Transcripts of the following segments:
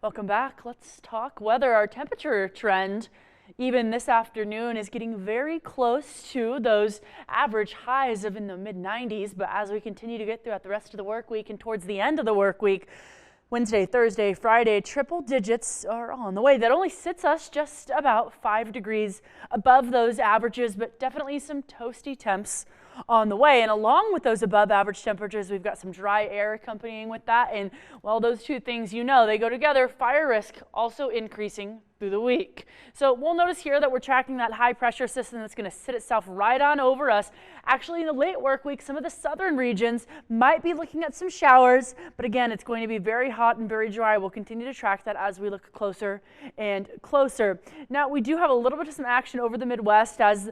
Welcome back. Let's talk weather. Our temperature trend, even this afternoon, is getting very close to those average highs of in the mid-90s. But as we continue to get throughout the rest of the work week and towards the end of the work week, Wednesday, Thursday, Friday, triple digits are on the way. That only sits us just about 5 degrees above those averages, but definitely some toasty temps on the way. And along with those above average temperatures, we've got some dry air accompanying with that. And well, those two things, they go together. Fire risk also increasing through the week. So we'll notice here that we're tracking that high pressure system that's going to sit itself right on over us. Actually, in the late work week, some of the southern regions might be looking at some showers, but again, it's going to be very hot and very dry. We'll continue to track that as we look closer and closer. Now, we do have a little bit of some action over the Midwest as,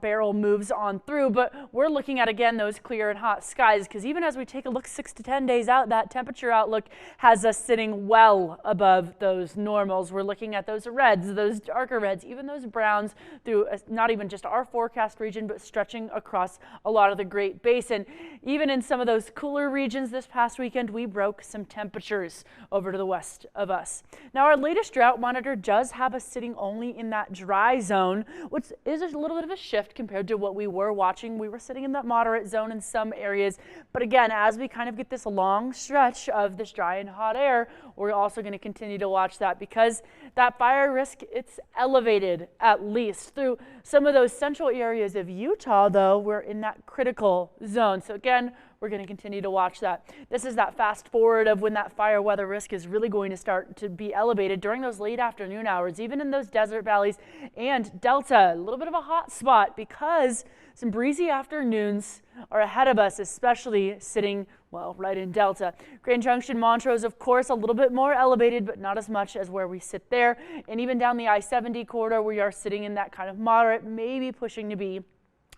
Beryl moves on through, but we're looking at, again, those clear and hot skies, because even as we take a look 6 to 10 days out, that temperature outlook has us sitting well above those normals. We're looking at those reds, those darker reds, even those browns through not even just our forecast region, but stretching across a lot of the Great Basin. Even in some of those cooler regions this past weekend, we broke some temperatures over to the west of us. Now, our latest drought monitor does have us sitting only in that dry zone, which is a little bit of a shift compared to what we were watching. We were sitting in that moderate zone in some areas. But again, as we kind of get this long stretch of this dry and hot air, we're also going to continue to watch that, because that fire risk, it's elevated at least through some of those central areas of Utah. Though we're in that critical zone. So again, we're going to continue to watch that. This is that fast forward of when that fire weather risk is really going to start to be elevated during those late afternoon hours, even in those desert valleys and Delta. A little bit of a hot spot because some breezy afternoons are ahead of us, especially sitting, right in Delta. Grand Junction, Montrose, of course, a little bit more elevated, but not as much as where we sit there. And even down the I-70 corridor, we are sitting in that kind of moderate, maybe pushing to be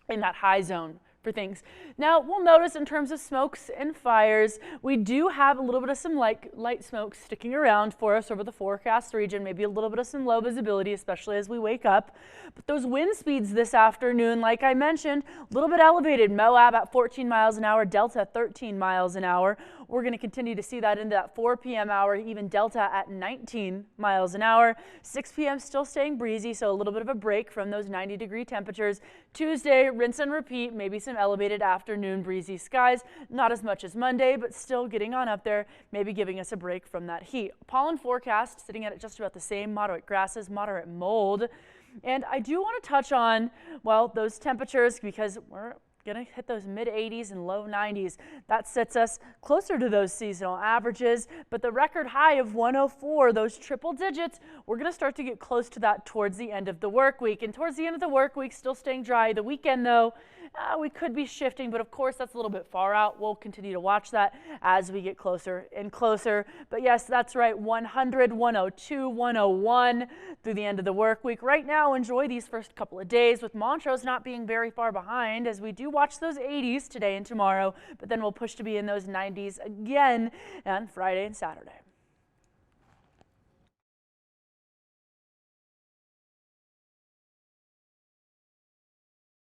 in that high zone for things. Now, we'll notice in terms of smokes and fires, we do have a little bit of some light smoke sticking around for us over the forecast region, maybe a little bit of some low visibility, especially as we wake up. But those wind speeds this afternoon, like I mentioned, a little bit elevated. Moab at 14 miles an hour, Delta 13 miles an hour. We're going to continue to see that into that 4 p.m. hour, even Delta at 19 miles an hour. 6 p.m. still staying breezy, so a little bit of a break from those 90-degree temperatures. Tuesday, rinse and repeat, maybe some elevated afternoon breezy skies. Not as much as Monday, but still getting on up there, maybe giving us a break from that heat. Pollen forecast sitting at just about the same, moderate grasses, moderate mold. And I do want to touch on, those temperatures, because we're going to hit those mid-80s and low 90s. That sets us closer to those seasonal averages, but the record high of 104, those triple digits, we're going to start to get close to that towards the end of the work week. And towards the end of the work week, still staying dry. The weekend, though, we could be shifting, but of course that's a little bit far out. We'll continue to watch that as we get closer and closer. But yes, that's right, 100, 102, 101 through the end of the work week. Right now, enjoy these first couple of days with Montrose not being very far behind, as we do watch those 80s today and tomorrow, but then we'll push to be in those 90s again on Friday and Saturday.